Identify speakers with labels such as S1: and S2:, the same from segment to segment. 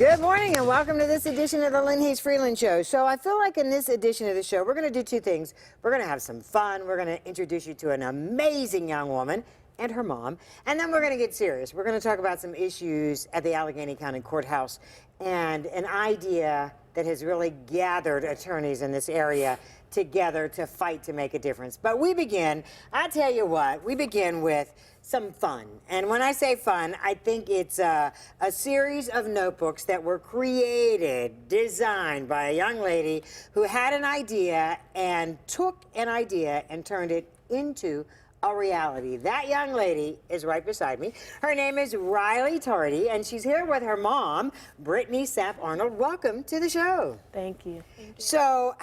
S1: Good morning and welcome to this edition of the Lynn Hayes Freeland Show. So I feel like in this edition of the show, we're going to do two things. We're going to have some fun. We're going to introduce you to an amazing young woman and her mom. And then we're going to get serious. We're going to talk about some issues at the Allegheny County Courthouse and an idea that has really gathered attorneys in this area together to fight to make a difference. But we begin, I tell you what, we begin with some fun. And when I say fun, I think it's a series of notebooks that were created, designed by a young lady who had an idea and took an idea and turned it into a reality. That young lady is right beside me. Her name is Ryleigh Tardy, and she's here with her mom, Brittany Sapp Arnold. Welcome to the show.
S2: Thank you.
S1: So,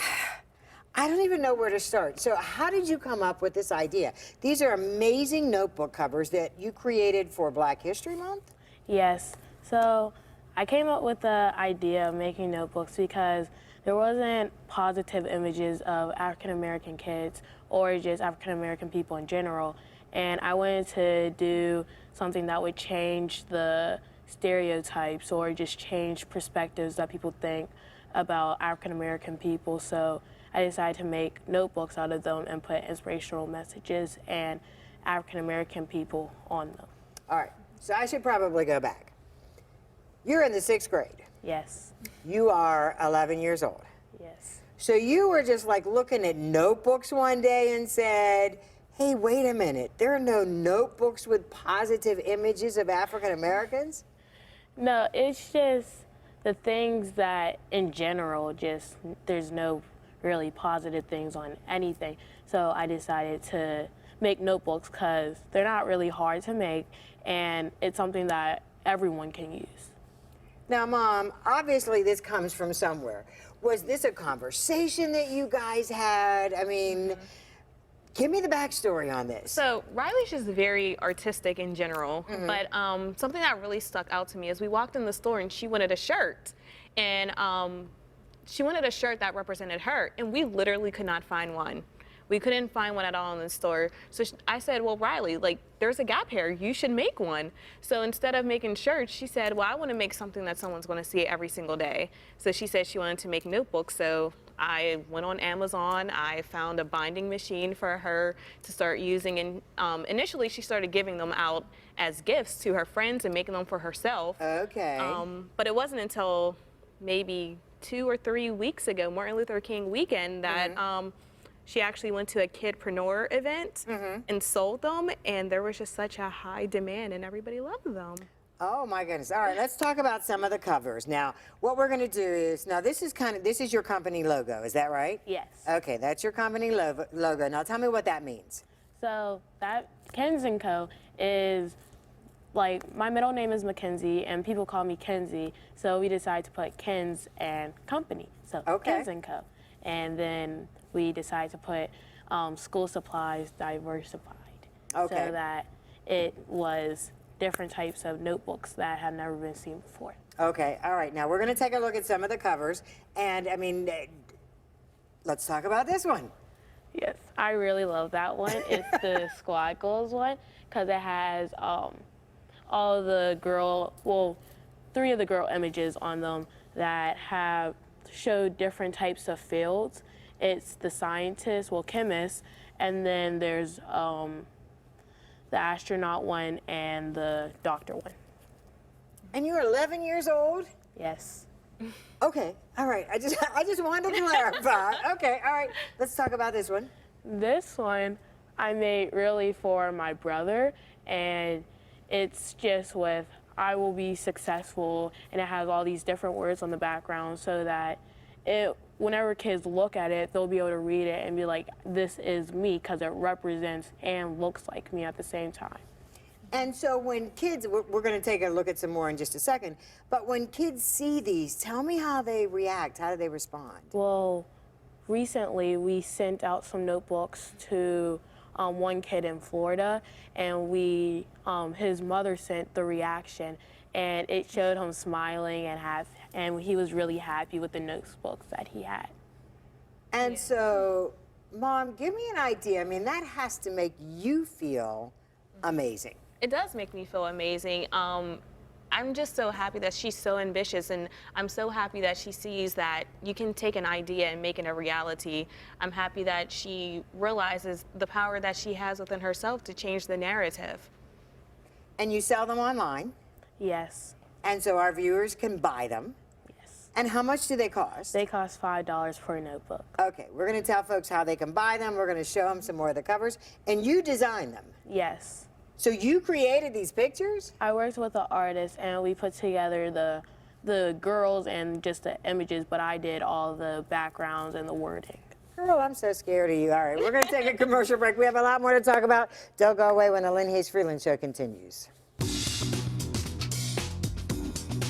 S1: I don't even know where to start. So how did you come up with this idea? These are amazing notebook covers that you created for Black History Month?
S2: Yes. So I came up with the idea of making notebooks because there wasn't positive images of African American kids or just African American people in general. And I wanted to do something that would change the stereotypes or just change perspectives that people think about African American people. So I decided to make notebooks out of them and put inspirational messages and African American people on them.
S1: All right, so I should probably go back. You're in the 6th grade.
S2: Yes.
S1: You are 11 years old.
S2: Yes.
S1: So you were just like looking at notebooks one day and said, hey, wait a minute, there are no notebooks with positive images of African Americans?
S2: No, it's just the things that in general, just there's no really positive things on anything. So I decided to make notebooks because they're not really hard to make and it's something that everyone can use.
S1: Now, Mom, obviously this comes from somewhere. Was this a conversation that you guys had? I mean, give me the backstory on this.
S3: So Ryleigh's just very artistic in general, but something that really stuck out to me is we walked in the store and she wanted a shirt. And she wanted a shirt that represented her, and we literally could not find one. We couldn't find one at all in the store. So I said, well, Ryleigh, like, there's a gap here. You should make one. So instead of making shirts, she said, well, I want to make something that someone's going to see every single day. So she said she wanted to make notebooks. So I went on Amazon. I found a binding machine for her to start using. And initially, she started giving them out as gifts to her friends and making them for herself.
S1: Okay.
S3: But it wasn't until maybe 2 or 3 weeks ago, Martin Luther King weekend, that she actually went to a kidpreneur event and sold them, and there was just such a high demand and everybody loved them.
S1: Oh my goodness. All right, let's talk about some of the covers. Now, what we're going to do is, now this is your company logo, is that right?
S2: Yes.
S1: Okay, that's your company logo. Now tell me what that means.
S2: So that Ken's & Co. is, like, my middle name is Mackenzie and people call me Kenzie, so we decided to put Ken's and Company, so
S1: Okay.
S2: Ken's & Co. And then we decided to put school supplies diversified,
S1: Okay.
S2: so that it was different types of notebooks that had never been seen before.
S1: Okay, all right. Now we're going to take a look at some of the covers, and I mean, let's talk about this one.
S2: Yes, I really love that one. It's the Squad Goals one because it has all the girl, well, 3 of the girl images on them that have showed different types of fields. It's the scientist, well, chemist, and then there's the astronaut one and the doctor one.
S1: And you're 11 years old?
S2: Yes.
S1: Okay, all right. I just wanted to clarify. Okay, all right. Let's talk about this one.
S2: This one I made really for my brother, and it's just with I will be successful, and it has all these different words on the background so that whenever kids look at it, they'll be able to read it and be like, this is me, because it represents and looks like me at the same time.
S1: And so when kids, we're going to take a look at some more in just a second, but when kids see these, tell me how they react, how do they respond?
S2: Well, recently we sent out some notebooks to one kid in Florida, and his mother sent the reaction, and it showed him smiling and he was really happy with the notebooks that he had.
S1: And so, Mom, give me an idea. I mean, that has to make you feel amazing.
S3: It does make me feel amazing. I'm just so happy that she's so ambitious, and I'm so happy that she sees that you can take an idea and make it a reality. I'm happy that she realizes the power that she has within herself to change the narrative.
S1: And you sell them online,
S2: Yes.
S1: and so our viewers can buy them.
S2: Yes.
S1: And how much do they cost?
S2: They cost $5 per notebook.
S1: Okay, we're going to tell folks how they can buy them. We're going to show them some more of the covers. And you designed them.
S2: Yes.
S1: So you created these pictures?
S2: I worked with an artist and we put together the girls and just the images, but I did all the backgrounds and the wording.
S1: Girl, I'm so scared of you. All right, we're going to take a commercial break. We have a lot more to talk about. Don't go away when the Lynn Hayes Freeland Show continues.